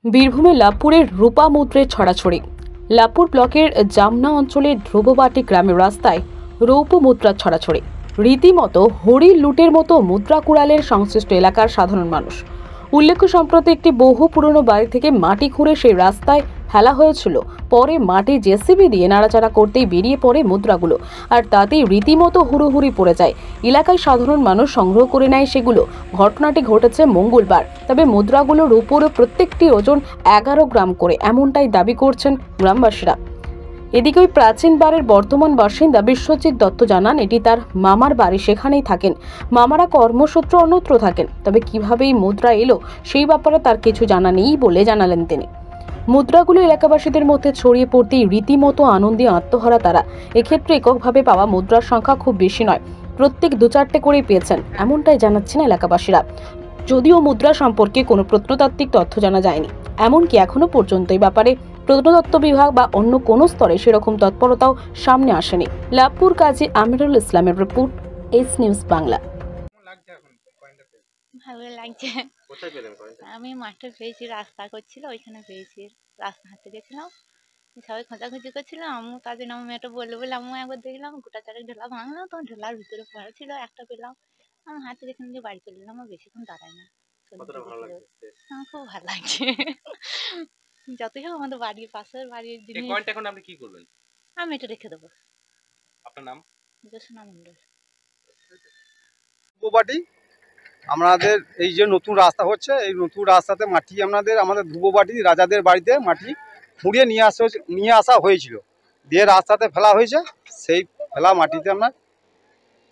বীরভূমের লাভপুরের রূপা মুদ্রের ছড়াছড়ি। লাভপুর ব্লকের জামনা অঞ্চলের ধ্রুববাটি গ্রামের রাস্তায় রৌপ্য মুদ্রার ছড়াছড়ি। রীতিমতো হরির লুটের মতো মুদ্রা কুড়ালের সংশ্লিষ্ট এলাকার সাধারণ মানুষ। উল্লেখ্য, সম্প্রতি একটি বহু পুরনো বাড়ি থেকে মাটি খুঁড়ে সেই রাস্তায় ফেলা হয়েছিল। পরে মাটি জেসিবি দিয়ে নাড়াচাড়া করতেই বেরিয়ে পড়ে মুদ্রাগুলো, আর তাতেই রীতিমতো হুড়োহুড়ি পড়ে যায়। এলাকায় সাধারণ মানুষ সংগ্রহ করে নেয় সেগুলো। ঘটনাটি ঘটেছে মঙ্গলবার। তবে মুদ্রাগুলোর উপরে প্রত্যেকটি ওজন 11 গ্রাম করে, এমনটাই দাবি করছেন গ্রামবাসীরা। এদিকে ওই প্রাচীন বাড়ির বর্তমান বাসিন্দা বিশ্বজিৎ দত্ত জানান, এটি তার মামার বাড়ি, সেখানেই থাকেন। মামারা কর্মসূত্রে অন্যত্র থাকেন। তবে কিভাবে এই মুদ্রা এলো সেই ব্যাপারে তার কিছু জানা নেই বলে জানালেন তিনি। মুদ্রাগুলো এলাকাবাসীদের মধ্যে ছড়িয়ে পড়তেই রীতিমতো আনন্দে আত্মহারা তারা। এক্ষেত্রে এককভাবে পাওয়া মুদ্রার সংখ্যা খুব বেশি নয়, প্রত্যেক 2-4টে করে পেয়েছেন, এমনটাই জানাচ্ছেন এলাকাবাসীরা। যদিও মুদ্রা সম্পর্কে কোনো প্রত্নতাত্ত্বিক তথ্য জানা যায়নি, এমনকি এখনো পর্যন্ত এই ব্যাপারে প্রত্নতত্ত্ব বিভাগ বা অন্য কোনো স্তরে সেরকম তৎপরতাও সামনে আসেনি। লাভপুর কাজী আমিরুল ইসলামের রিপোর্ট, এস নিউজ বাংলা। ভালো লাগছে। আমি মাঠে পেয়েছি, রাস্তা করছিল ওইখানে পেয়েছি, রাস্তা হাঁটতে গেছিলাম, সবাই খোঁজাখুঁজি করছিল। আমি তার জন্য আমার মেয়েটা বললো বলে আমি একবার দেখলাম গোটা চারেক ঢোলা ভাঙলাম, তখন ঢোলার ভিতরে পড়া ছিল, একটা পেলাম। আমি হাঁটতে যেখানে দিয়ে বাড়ি চলে এলাম, আমার বেশিক্ষণ দাঁড়াই না। আমার খুব ভালো লাগছে। যতই হোক আমাদের বাড়ির পাশের বাড়ির জিনিস। এখন আপনি কি করবেন? আমি এটা রেখে দেবো। আপনার নাম? জোসনা মন্ডল। ধ্রুববাটি আমাদের এই যে নতুন রাস্তা হচ্ছে, এই নতুন রাস্তাতে মাটি আমাদের ধ্রুববাটি রাজাদের বাড়িতে মাটি খুঁড়িয়ে নিয়ে আসা হয়েছিল, দিয়ে রাস্তাতে ফেলা হয়েছে। সেই ফেলা মাটিতে আপনার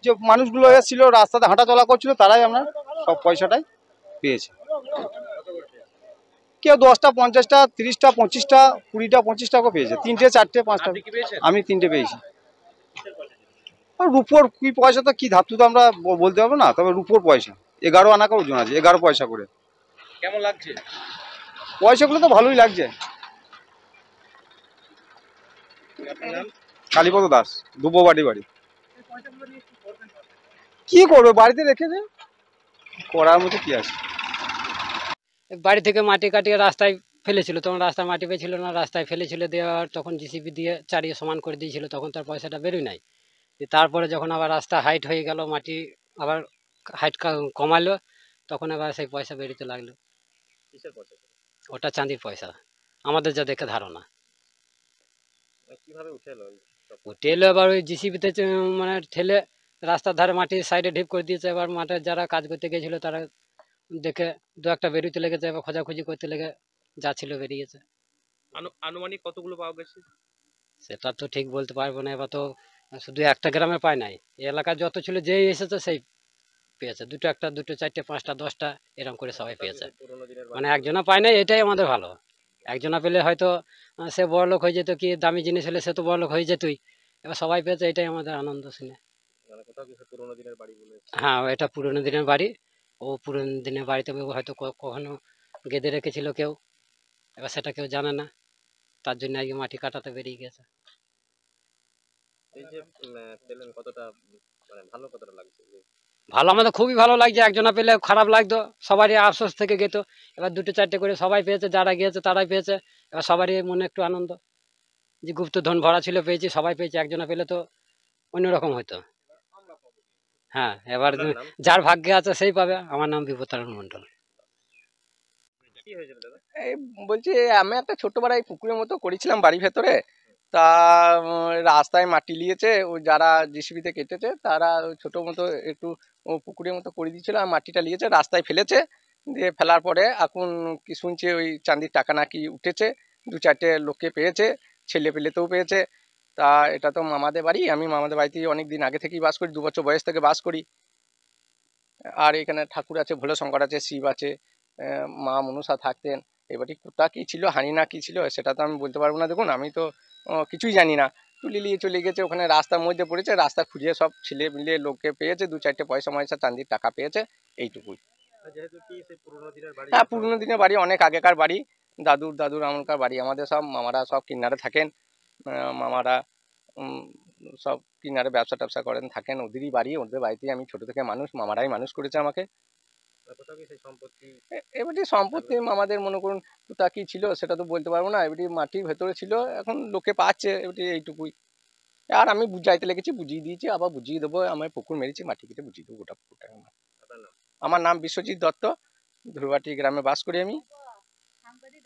যে মানুষগুলো এসেছিল, রাস্তাতে হাঁটা চলা করছিল, তারাই আপনার সব পয়সাটাই পেয়েছে। কেউ 10টা, 50টা, 30টা, 25টা, 20টা, 25টা করে পেয়েছে। 3টে, 4টে, 5টা। আমি 3টে পেয়েছি। রুপোর কি পয়সা তো কি ধাতু তো আমরা বলতে পারবো না, তবে রুপোর পয়সা 11 আনা করে ওজন আছে, 11 পয়সা করে। কেমন লাগছে? পয়সাগুলো তো ভালোই লাগছে। কালীপদ দাস, ধ্রুববাটি বাড়ি। কি করবে, বাড়িতে রেখেছে, করার মতো কি আছে। বাড়ি থেকে মাটি কাটিয়ে রাস্তায় ফেলেছিল, তখন রাস্তায় মাটি পেয়েছিল না, রাস্তায় ফেলেছিল, দেওয়ার তখন জিসিবি দিয়ে চারিয়ে সমান করে দিয়েছিল, তখন তার পয়সাটা বেরোয় নাই। তারপরে যখন আবার রাস্তা হাইট হয়ে গেল, মাটি আবার হাইট কমালো, তখন আবার সেই পয়সা বেরোতে লাগলো। কিসের পয়সা? ওটা চাঁদির পয়সা, আমাদের যা দেখে ধারণা। কিভাবে উঠে এলো? উঠে এলো এবার ওই জিসিবিতে মানে ঠেলে রাস্তার ধারে মাটির সাইডে ঢিপ করে দিয়েছে। এবার মাঠে যারা কাজ করতে গেছিল তারা দেখে 2-একটা বেরোতে লেগেছে, এবার খোঁজাখুঁজি করতে লেগে যা ছিল বেরিয়েছে। আনুমানিক কতগুলো পাওয়া গেছে সেটা তো ঠিক বলতে পারবো না, এবার তো শুধু একটা গ্রামে পায় নাই, এই এলাকার যত ছিল যেই এসেছে সেই পেয়েছে। 2টো, 1টা, 2টো, 4টে, 5টা, 10টা এরকম করে সবাই পেয়েছে। মানে একজনা পায় নাই, এটাই আমাদের ভালো। একজনা পেলে হয়তো সে বড় লোক হয়ে যেত, কি দামি জিনিস হলে সে তো বড় লোক হয়ে যেতই। এবার সবাই পেয়েছে, এটাই আমাদের আনন্দ শুনে। হ্যাঁ, এটা পুরোনো দিনের বাড়ি। ও পুরোনো দিনের বাড়িতে হয়তো কখনো গেঁথে রেখেছিল কেউ, এবার সেটা কেউ জানে না, তার জন্য আগে মাটি কাটাতে বেরিয়ে গেছে। এই যে পেলেন, কতটা মানে ভালো, কতটা লাগছে? ভালো, আমাদের খুবই ভালো লাগছে। একজনা পেলে খারাপ লাগতো, সবারই আফসোস থেকে যেত। এবার 2টো 4টে করে সবাই পেয়েছে, যারা গিয়েছে তারাই পেয়েছে। এবার সবারই মনে একটু আনন্দ যে গুপ্তধন ভরা ছিল, পেয়েছি, সবাই পেয়েছে। একজনা পেলে তো অন্যরকম হতো। হ্যাঁ, এবার যার ভাগ্যে আছে সেই পাবে। আমার নাম বিভূতারণ মন্ডল। এই বলছি, আমি একটা ছোট্ট পাড়ায় পুকুরের মতো করেছিলাম বাড়ির ভেতরে। তা রাস্তায় মাটি নিয়েছে, ও যারা জিসিবিতে কেটেছে তারা ছোট মতো একটু পুকুরের মতো করে দিয়েছিল, আর মাটিটা নিয়েছে রাস্তায় ফেলেছে। দিয়ে ফেলার পরে এখন কি শুনছে ওই চাঁদির টাকা নাকি উঠেছে, 2-4টে লোককে পেয়েছে, ছেলে পেলেতেও পেয়েছে। তা এটা তো মামাদের বাড়ি, আমি মামাদের বাড়িতে অনেক দিন আগে থেকেই বাস করি, 2 বছর বয়স থেকে বাস করি। আর এখানে ঠাকুর আছে, ভোলে শঙ্কর আছে, শিব আছে, মা মনসা থাকতেন। এবারটি কোথা কী ছিল, হানি না কী ছিল সেটা তো আমি বলতে পারবো না। দেখুন, আমি তো কিছুই জানি না। তুলে নিয়ে চলে গেছে, ওখানে রাস্তার মধ্যে পড়েছে, রাস্তা খুঁজিয়ে সব ছেলে মিলে লোককে পেয়েছে, 2-4টে পয়সা ময়সা চাঁদির টাকা পেয়েছে, এইটুকুই। হ্যাঁ, পুরোনো দিনের বাড়ি, অনেক আগেকার বাড়ি, দাদুর আমলকার বাড়ি। আমাদের সব মামারা সব কিনারে থাকেন, মামারা সব কিনারে ব্যবসা ট্যাবসা করেন, থাকেন, ওদেরই বাড়ি, ওদের বাড়িতেই আমি ছোট থেকে মানুষ, মামারাই মানুষ করেছে আমাকে। কোথাও কি সেই সম্পত্তি এবারটি সম্পত্তি আমাদের মনে করুন কোথা কি ছিল সেটা তো বলতে পারবো না, এবারটি মাটির ভেতরে ছিল, এখন লোকে পাচ্ছে, এবারটি এইটুকুই। আর আমি বুঝাইতে লেগেছি, বুঝিয়ে দিয়েছি, আবার বুঝিয়ে দেবো। আমি পুকুর মেরেছি, মাটি কেটে বুঝিয়ে দেবো গোটা পুকুরটা। আপনার নাম? আমার নাম বিশ্বজিৎ দত্ত, ধুরবাটি গ্রামে বাস করি আমি।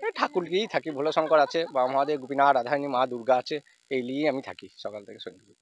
এই ঠাকুরকেই থাকি, ভোলা শঙ্কর আছে, বা আমাদের গোপীনাথ, রাধারানী, মা দুর্গা আছে, এই নিয়েই আমি থাকি সকাল থেকে সন্ধ্যে।